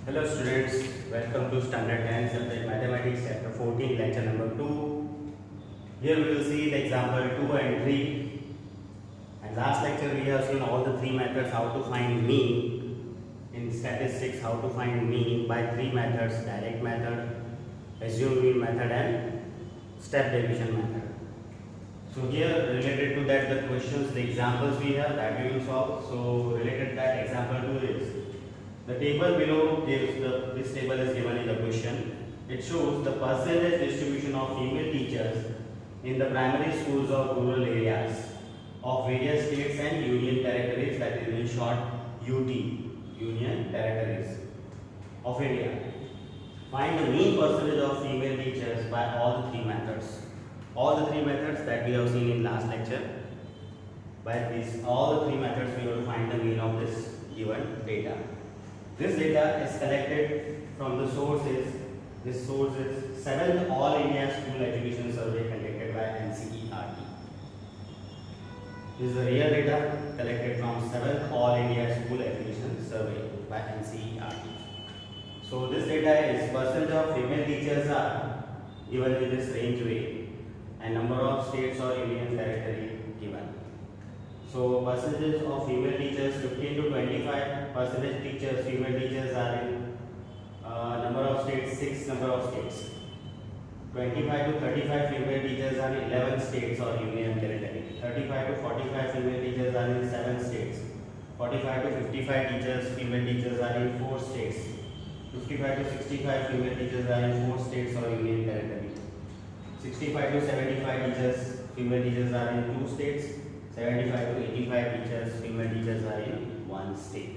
Hello students, welcome to Standard 10 Subject Mathematics Chapter 14 Lecture number 2. Here we will see the example 2 and 3. And last lecture we have seen all the three methods how to find mean. In statistics, how to find mean by three methods: direct method, assumed mean method and step division method. So here related to that the questions, the examples we have that we will solve. So related to that example 2 is the table below gives this table is given in the question. It shows the percentage distribution of female teachers in the primary schools of rural areas of various states and union territories, that is in short UT, Union Territories of India. Find the mean percentage of female teachers by all the three methods. All the three methods that we have seen in last lecture. By these all the three methods we will find the mean of this given data. This data is collected from the sources. This source is 7th All India School Education Survey conducted by NCERT. This is the real data collected from 7th All India School Education Survey by NCERT. So this data is percentage of female teachers are given in this range way and number of states or union territory given. So percentages of female teachers 15 to 25 percentage teachers, female teachers are in number of states, 6 number of states. 25 to 35 female teachers are in 11 states or union territory. 35 to 45 female teachers are in 7 states. 45 to 55 teachers, female teachers are in 4 states. 55 to 65 female teachers are in 4 states or union territory. 65 to 75 teachers, female teachers are in 2 states. 75 to 85 teachers, female teachers are in 1 state.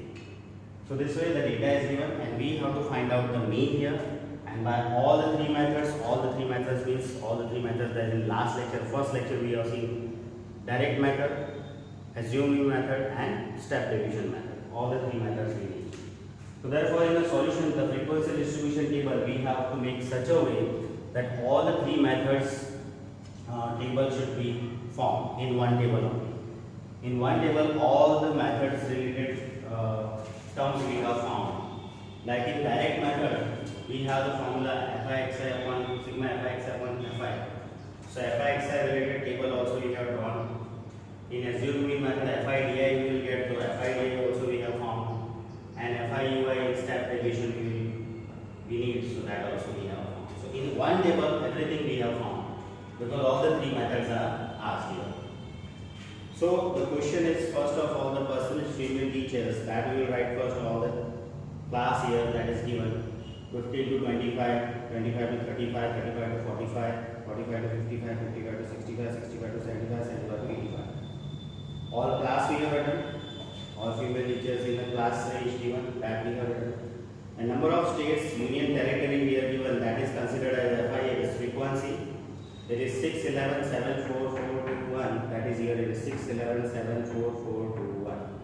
So this way the data is given and we have to find out the mean here, and by all the three methods means all the three methods that in last lecture, first lecture we have seen direct method, assumed mean method and step division method. All the three methods we need. So therefore in the solution, the frequency distribution table we have to make such a way that all the three methods table should be formed in one table only. In one table, all the methods related terms we have found. Like in direct method, we have the formula Fi upon sigma Fi upon Fi. So Fi related table also we have drawn. In assumed mean method, Fi di we will get to Fi di also we have found, and Fi ui in step division we need, so that also we have found. So in one table, everything we have found because all the three methods are asked here. So the question is, first of all, the percentage female teachers, that we will write first of all the class here that is given 15 to 25, 25 to 35, 35 to 45, 45 to 55, 55 to 65, 65 to 75, 75 to 85. All class we have written, all female teachers in the class range given, that we have written. And number of states, union territory we have given, that is considered as FI as frequency. It is 6, 11, 7, 4, 4, 2, 1. That is here it is 6, 11, 7, 4, 4, 2, 1.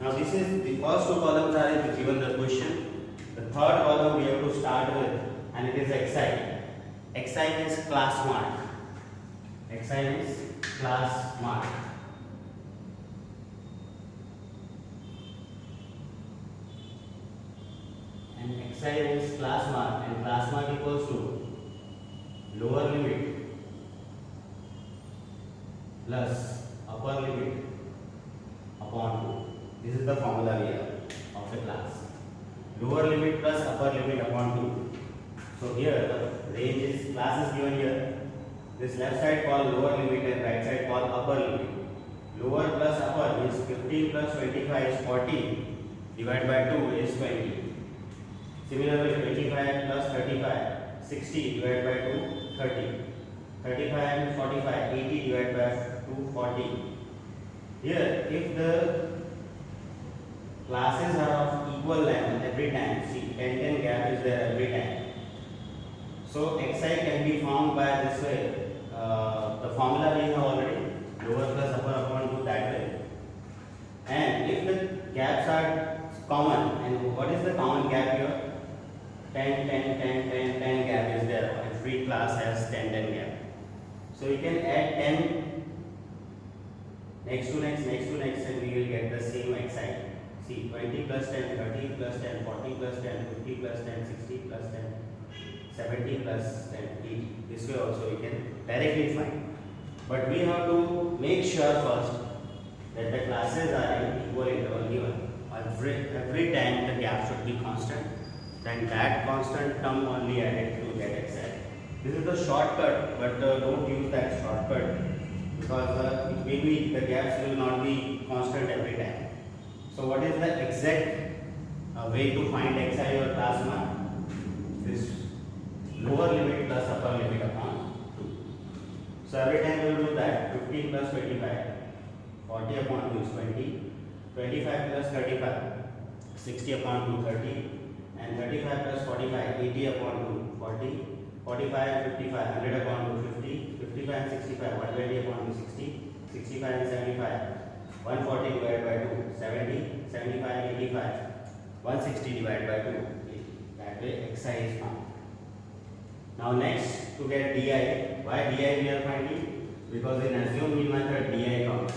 Now this is the first two columns are given the question. The third column we have to start with, and it is XI. XI is class mark. XI is class mark. And XI is class mark, and class mark equals to lower limit plus upper limit upon 2. This is the formula we have of the class. Lower limit plus upper limit upon 2. So here the range is, class is given here. This left side called lower limit and right side called upper limit. Lower plus upper is 15 plus 25 is 40. Divided by 2 is 20. Similarly 25 plus 35, 60 divided by 2, 30. 35 and 45, 80 divided by 2, 40. Here, if the classes are of equal length every time, see 10 gap is there every time. So Xi can be found by this way. The formula we have already, lower plus upper upon 2, that way. And if the gaps are common, and what is the common gap here? 10 gap is there. Every class has 10 gap. So you can add 10 next to next, and we will get the same Xi. See, 20 plus 10, 30 plus 10, 40 plus 10, 50 plus 10, 60 plus 10, 70 plus 10, 80. This way also we can directly find. But we have to make sure first that the classes are in equal interval given. Every time the gap should be constant. Then that constant term only added to get xi. This is the shortcut, but don't use that shortcut because maybe the gaps will not be constant every time. So what is the exact way to find xi or class 1? This lower limit plus upper limit upon 2. So every time we will do that. 15 plus 25, 40 upon 2 is 20, 25 plus 35, 60 upon 2, 30, and 35 plus 45, 80 upon 2, 40, 45, 55, 100 upon 2, 50, 55 and 65, 120 upon 2, 60, 65 and 75, 140 divided by 2, 70, 75, 85, 160 divided by 2. That way xi is found. Now next, to get di, why di we are finding? Because in assumed mean method di comes.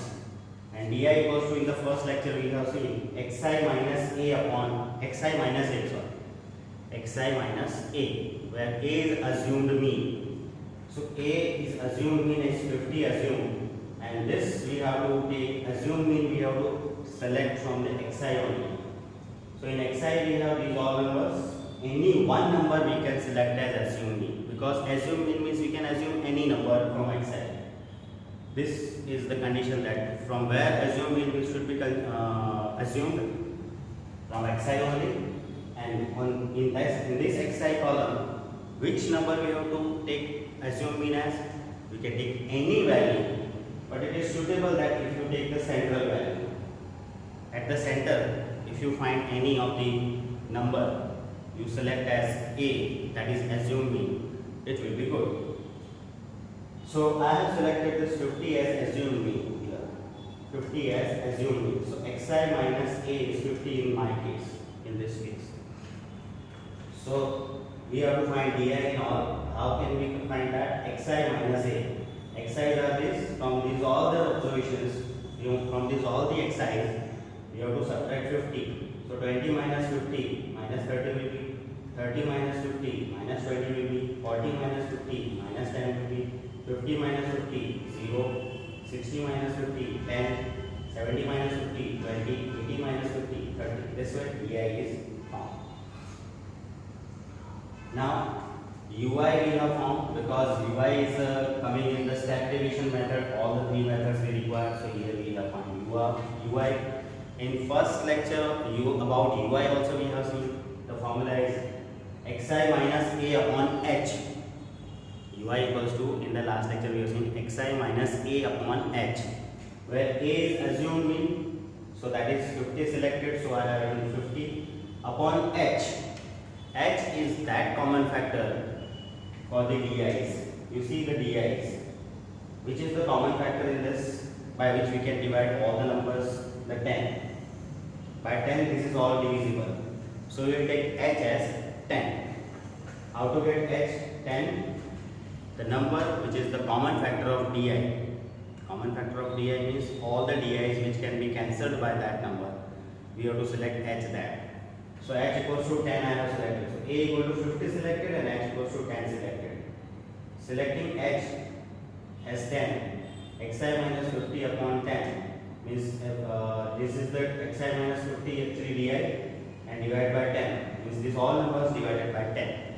And di equals to, in the first lecture we have seen xi minus a upon xi minus a, xi minus a, where a is assumed mean. So a is assumed mean is 50 assumed, and this we have to take assumed mean, we have to select from the xi only. So in xi we have these all numbers. Any one number we can select as assumed mean, because assumed mean means we can assume any number from xi. This is the condition that from where assumed mean should be assumed from xi only, and in this xi column, which number we have to take assumed mean as? We can take any value, but it is suitable that if you take the central value. At the center, if you find any of the number, you select as a, that is assumed mean, it will be good. So I have selected this 50 as assumed mean here. 50 as assumed mean. So xi minus a is 50 in my case, in this case. So we have to find di in all. How can we find that? Xi minus a. Xi's are this. From these all the observations, from these all the xi's, we have to subtract 50. So 20 minus 50 minus 30 will be 30 minus 50 minus 20 will be 40 minus 50 minus 10 will be 50 minus 50 0, 60 minus 50 10, 70 minus 50 20, 80 minus 50 30. This way di is found. Now ui we have found because ui is coming in the step division method. All the three methods we require. So here we have found ui. In first lecture about ui also we have seen the formula is xi minus a upon h. ui equals to, in the last lecture we have seen xi minus a upon h, where a is assumed mean, so that is 50 selected, so I have written 50 upon h. H is that common factor for the di's. You see the di's, which is the common factor in this, by which we can divide all the numbers. The 10. By 10 this is all divisible. So we will take h as 10. How to get h? 10. The number which is the common factor of di. Common factor of di means all the di's which can be cancelled by that number. We have to select h that. So h equals to 10 I have selected. So a equal to 50 selected and h equals to 10 selected. Selecting h as 10. Xi minus 50 upon 10 means this is the xi minus 50 actually di and divided by 10 means these all numbers divided by 10.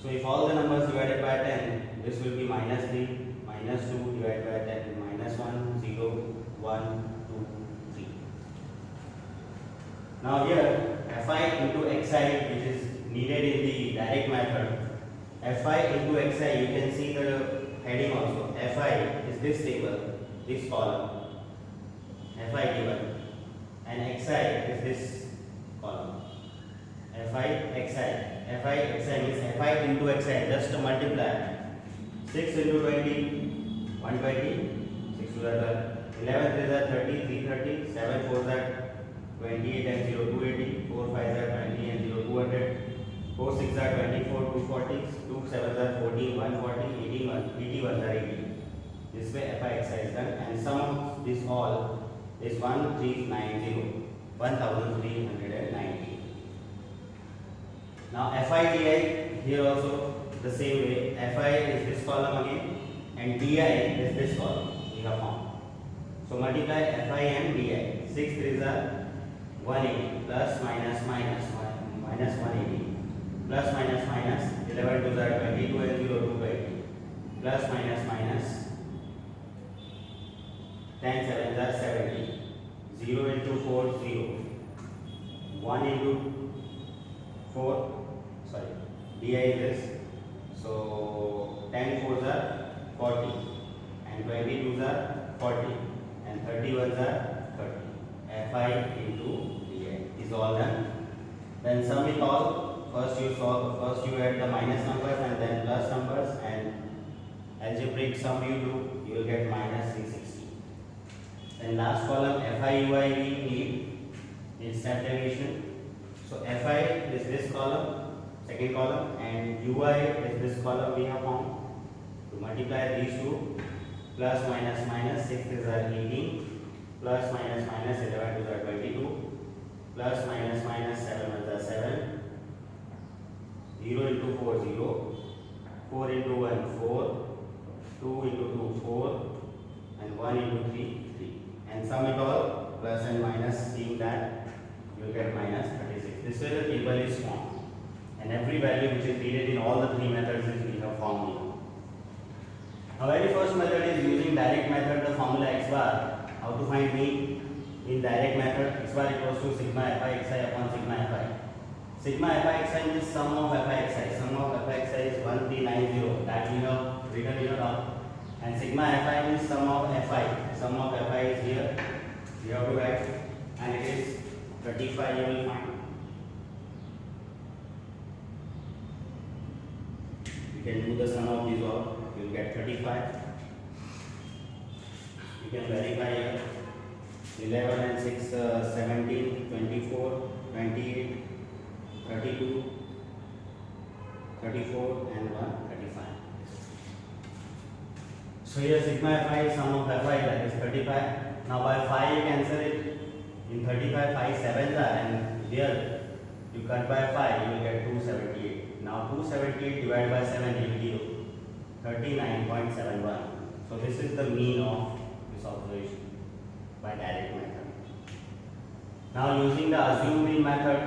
So if all the numbers divided by 10, this will be minus 3, minus 2 divided by 10, minus 1, 0, 1, 2, 3. Now here fi into xi, which is needed in the direct method. Fi into xi, you can see the heading also. Fi is this table, this column. Fi given, and xi is this column. Fi xi means fi into xi, just multiply 6 into 20, 120, 6 to the 11 3 are 30, 330, 7 4 are 28 and 0 280, 4 5 are 20 and 0 200, 4 6 are 24, 240, 2 7 are 14, 140, 81 are 80. This way fi xi is done, and sum of this all is 1390. 1390. Now FIDI, here also the same way. FI is this column again and DI is this column we have found. So multiply FI and DI. 6 3s are 180 plus minus minus minus 180 plus minus minus 11 2s are 22 and 0 2 20 plus minus minus 10 7s are 70 0 into 4 0 1 into 4 sorry DI is this. So 10 4s are 40 and 22s are 40 and 31s are 30. FI into DI is all done. Then sum it all. First you add the minus numbers and then plus numbers, and algebraic sum you do, you will get minus 360. Then last column FIUI we need is step deviation. So FI is this column, second column, and UI is this column we have found. To multiply these two, plus minus minus 6 is 18, plus minus minus 11 is 22, plus minus minus 7 is 7, 0 into 4 0, 4 into 1 4, 2 into 2 4, and 1 into 3 3. And sum it all, plus and minus, seeing that you will get minus 36. This way the table is formed, and every value which is needed in all the three methods is we have formed here. Our very first method is using direct method, the formula x bar. How to find mean in direct method? X bar equals to sigma fi xi upon sigma fi. Sigma fi xi means sum of fi xi. Sum of fi xi is 1390, that we have written here now. And sigma fi means sum of fi. Sum of fi is here. You have to write, and it is 35 you will find. You can do the sum of these all. You will get 35. You can verify here. 11 and 6, 17, 24, 28, 32, 34 and 1, 35. So here sigma fi is sum of fi, that is 35. Now by 5 you cancel it. In 35 5 7s are, and here you cut by 5 you will get 278. Now 278 divided by 7 will give 39.71. So this is the mean of this observation by direct method. Now using the assumed mean method,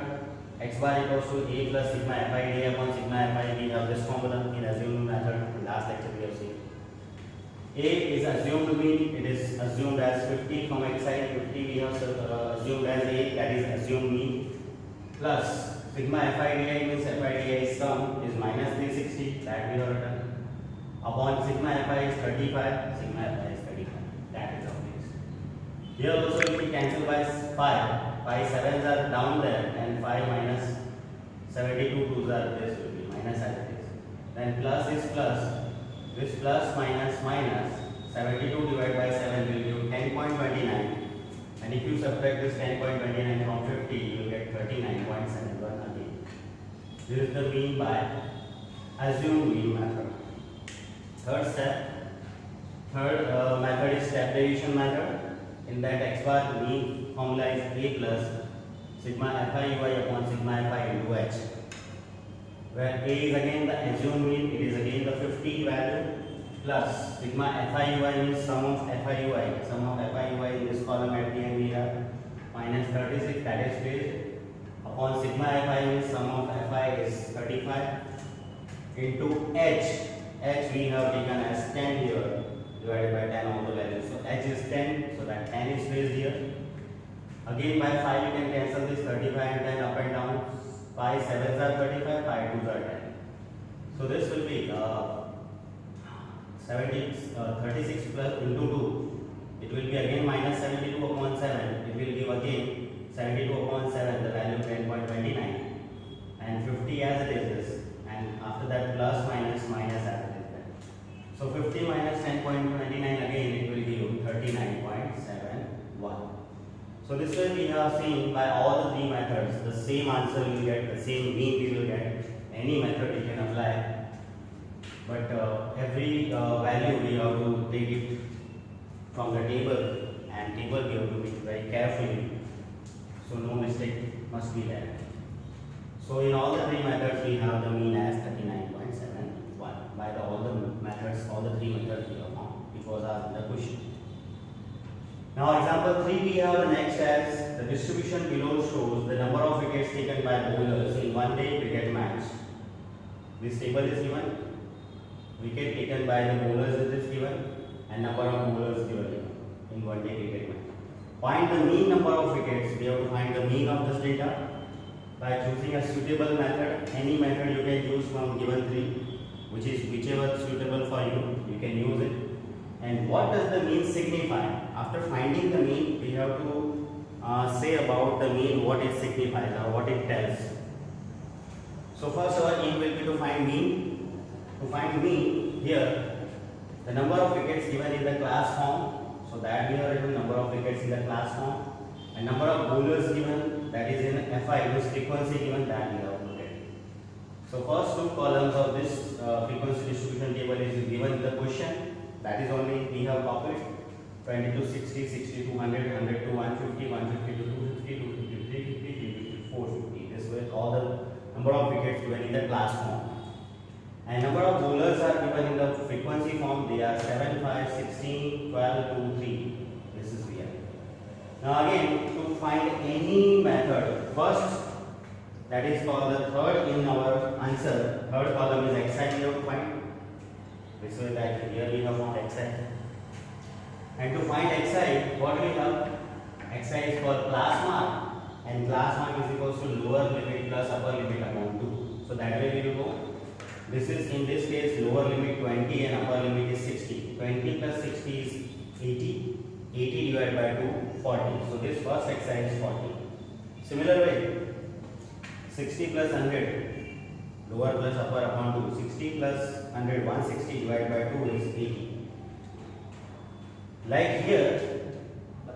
x bar equals to a plus sigma fi d upon sigma fi. We have this formula in assumed method. Last lecture we have seen. A is assumed mean. It is assumed as 50 from x side. 50 we have assumed as a, that is assumed mean, plus sigma fi di means fi di sum is minus 360, that we have written, upon sigma fi is 35. Sigma fi is 35. That is our place. Here also if we cancel by 5, 5 7s are down there, and 5 minus 72 2s are this will be minus as it is. Then plus is plus. This plus minus minus 72 divided by 7 will give 10.29, and if you subtract this 10.29 from 50 you will get 39.71 again. This is the mean by assumed mean method. Third method is step deviation method. In that x bar mean formula is a plus sigma fi ui upon sigma fi into h, where a is again the assumed mean, it is again the 50 value, plus sigma fi ui means sum of fi ui. Sum of fi ui in this column at the end we have minus 36, that is fixed, upon sigma fi means sum of fi is 35 into h. H we have taken as 10 here, divided by 10 all the values. So h is 10, so that 10 is placed here. Again by 5 you can cancel this 35 and 10 up and down. 5 7s are 35, 5 2s are 10. So this will be 36 plus into 2. It will be again minus 72 upon 7. It will give again 72 upon 7, the value 10.29, and 50 as it is this, and after that plus minus minus as it is there. So 50 minus 10.29 again it will give 39.71. So this way we have seen by all the three methods the same answer you will get, the same mean we will get. Any method you can apply, but every value we have to take it from the table, and table we have to be very carefully. So no must be there. So in all the three methods we have the mean as 39.71 by all the methods, all the three methods we have found, which was asked in the question. Now example 3 we have the next as the distribution below shows the number of wickets taken by bowlers in one day cricket match. This table is given, wicket taken by the bowlers is given, and number of bowlers given in one day cricket match. Find the mean number of wickets. We have to find the mean of this data by choosing a suitable method. Any method you can use from given three, which is whichever suitable for you, you can use it. And what does the mean signify? After finding the mean, we have to say about the mean, what it signifies or what it tells. So first our aim will be to find mean. To find mean, here the number of wickets given in the class form. So that we have written number of wickets in the class form, and number of bowlers given, that is in FI, this frequency given, that we have put it. So first two columns of this frequency distribution table is given in the question. That is only we have copied 20 to 60, 60 to 100, 100 to 150, 150 to 250, 250 to 350, 350 to 450. This way all the number of wickets given in the class form. And number of bowlers are given in the frequency form. They are 7, 5, 16, 12, 2, 3. This is here. Now again, to find any method, first, that is called the third in our answer. Third column is xi we have to find. This way that here we have found xi. And to find xi, what we have? Xi is called class mark, and class mark is equals to lower limit plus upper limit upon 2. So that way we will go. This is in this case lower limit 20 and upper limit is 60. 20 plus 60 is 80. 80 divided by 2, 40. So this first xi is 40. Similar way, 60 plus 100, lower plus upper upon 2. 60 plus 100, 160 divided by 2 is 80. Like here,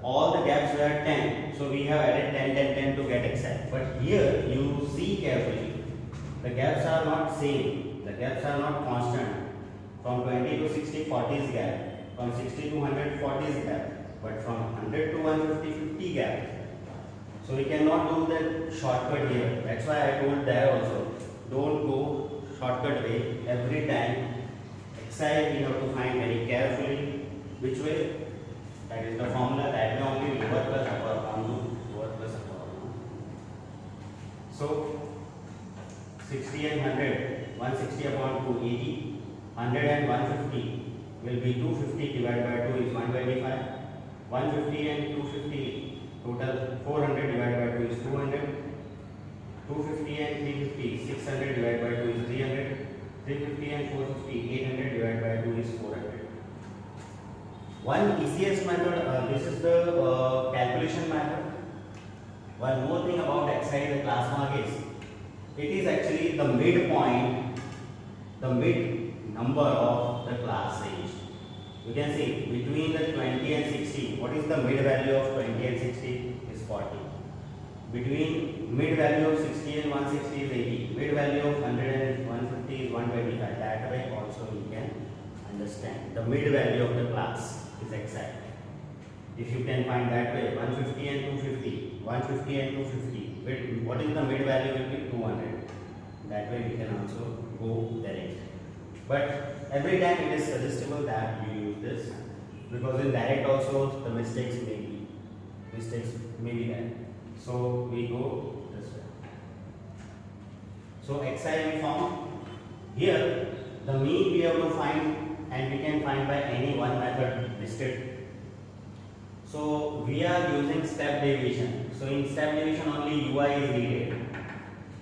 all the gaps were 10. So we have added 10, 10, 10 to get xi. But here you see carefully, the gaps are not same. The gaps are not constant. From 20 to 60, 40 is gap. From 60 to 100, 40 is gap. But from 100 to 150, 50 gap. So we cannot do the shortcut here. That's why I told there also, don't go shortcut way. Every time xi we have to find very carefully. Which way? That is the formula. That way only lower plus upper upon 2. Lower plus upper upon 2. So 60 and 100. 160 upon 2, 80. 100 and 150 will be 250 divided by 2 is 125. 150 and 250 total 400 divided by 2 is 200. 250 and 350 600 divided by 2 is 300. 350 and 450 800 divided by 2 is 400. One easiest method, this is the calculation method. One more thing about xi, the class mark is, it is actually the midpoint, the mid number of the class range. You can see between the 20 and 60, what is the mid value of 20 and 60 is 40. Between mid value of 60 and 160 is 80. Mid value of 100 and 150 is 125. That way also you can understand. The mid value of the class is xi. If you can find that way, 150 and 250, 150 and 250. What is the mid value will be 200. That way we can also go direct. But every time it is suggestible that you use this, because in direct also the mistakes may be there. So we go this way. So xi we found. Here the mean we have to find, and we can find by any one method listed. So we are using step deviation. So in step deviation only ui is needed.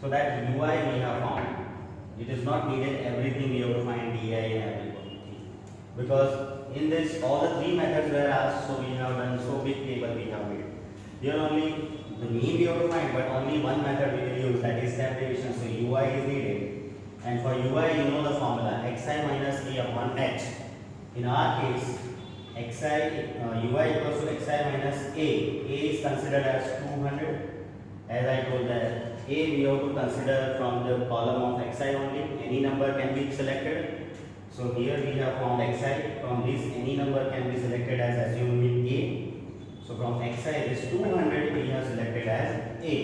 So that ui we have found. It is not needed everything we have to find di and everything. Because in this all the three methods were asked, so we have done so big table we have made. Here only the mean we have to find, but only one method we will use, that is step deviation. So ui is needed. And for ui you know the formula, xi minus a upon h. In our case, ui equals to xi minus a. A is considered as 200. As I told that a we have to consider from the column of xi only. Any number can be selected. So here we have found xi. From this any number can be selected as assumed with a. So from xi this 200 we have selected as a.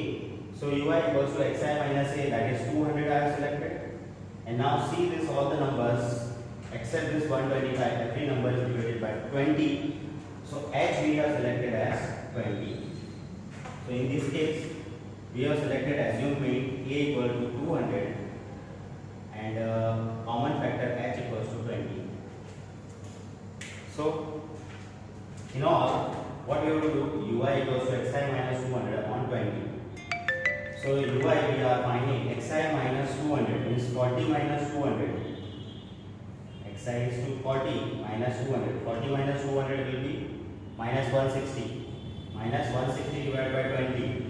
So ui equals to xi minus a, that is 200 I have selected. And now see this, all the numbers except this 125, every number is divided by 20. So h we have selected as 20. So in this case, we have selected assuming a equal to 200 and common factor h equals to 20. So in all, what we have to do, ui equals to xi minus 200 upon 20. So ui we are finding xi minus 200 means 40 minus 200. Xi is to 40 minus 200. 40 minus 200 will be minus 160. Minus 160 divided by 20.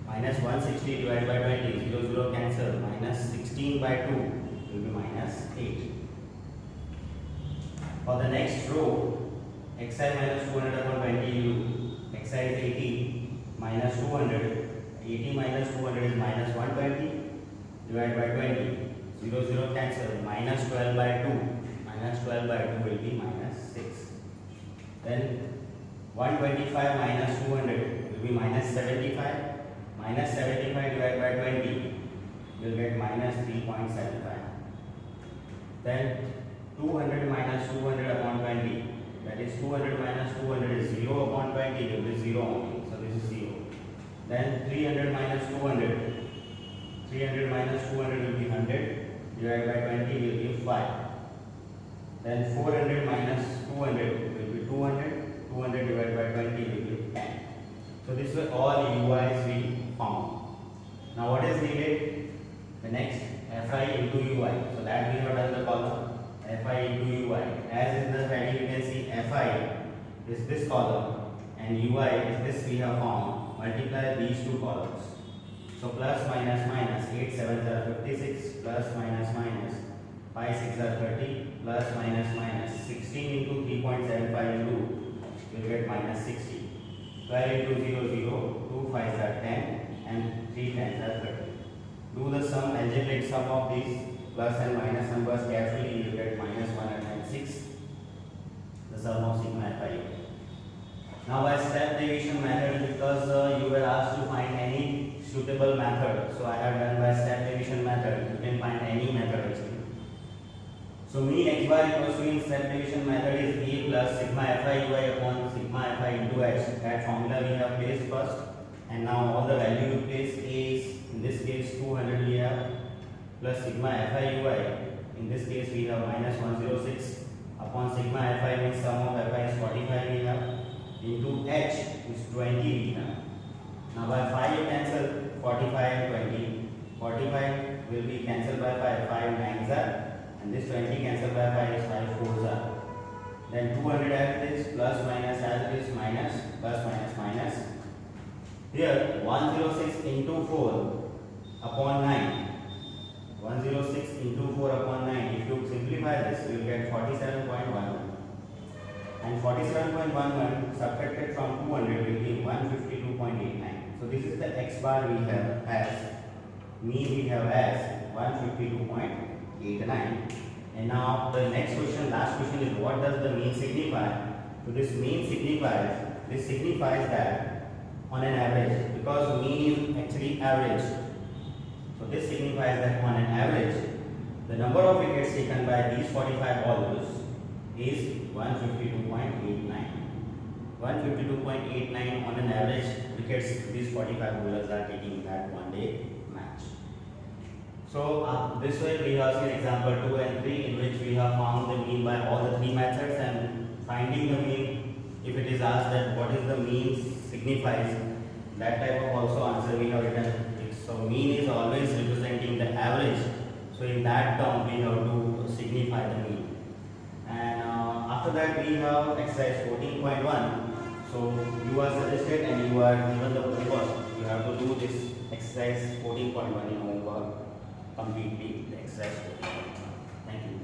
Minus 160 divided by 20. 0, 0 cancel. Minus 16 by 2 will be minus 8. For the next row, xi minus 200 upon 20 xi is 80 minus 200. 80 minus 200 is minus 120 divided by 20. 0, 0 cancel. Minus 12 by 2. Minus 12 by 2 will be minus 6. Then 125 minus 200 will be minus 75. Minus 75 divided by 20 will get minus 3.75. Then 200 minus 200 upon 20, that is 200 minus 200 is 0 upon 20, will be 0 only. So this is 0. Then 300 minus 200, 300 minus 200 will be 100 divided by 20 will give 5. Then 400 minus 200 will be 200, 200 divided by 20 will be 10. So this way all ui's we found. Now what is needed? The next fi into ui. So that we have done the column fi into ui. As in the heading you can see fi is this column and ui is this we have found. Multiply these two columns. So plus minus minus 8 7s are 56 plus minus minus 5 6 are 30 plus minus minus 16 into 3.75 into will get minus 60. 12 into 0 0 2 5s are 10 and 3 10s are 30. Do the sum, algebraic sum of these plus and minus numbers carefully, you will get minus 106, the sum of sigma fi. Now by step deviation method, because you were asked to find any suitable method, so I have done by step deviation method. You can find any method actually. So mean x bar equals to, in step deviation method, is a plus sigma fi ui upon sigma fi into h. That formula we have placed first, and now all the value you place. A is in this case 200 we have plus sigma fi ui. In this case we have minus 106 upon sigma fi means sum of fi is 45 we have into h is 20 we have. Now by 5 you cancel 45 20. 45 will be cancelled by 5. 5 9s are. And this 20 cancelled by 5 is 5 4s are. Then 200 as it is, plus minus as it is, minus, plus minus minus. Here 106 into 4 upon 9. 106 into 4 upon 9. If you simplify this, you will get 47.11. And 47.11 subtracted from 200 will be 152.89. So this is the x bar we have as, mean we have as 152.89. And now the next question, last question, is what does the mean signify? So this mean signifies that on an average, because mean is actually average. So this signifies that on an average, the number of wickets taken by these 45 bowlers is 152.89. 152.89 on an average wickets these 45 bowlers are taking in that one day match. So this way we have seen example 2 and 3 in which we have found the mean by all the three methods, and finding the mean, if it is asked that what is the mean signifies, that type of also answer we have written. So mean is always representing the average. So in that term we have to signify the mean. And after that we have exercise 14.1. So you are suggested and you are given the homework. You have to do this exercise 14.1 in homework completely, the exercise 14.1. Thank you.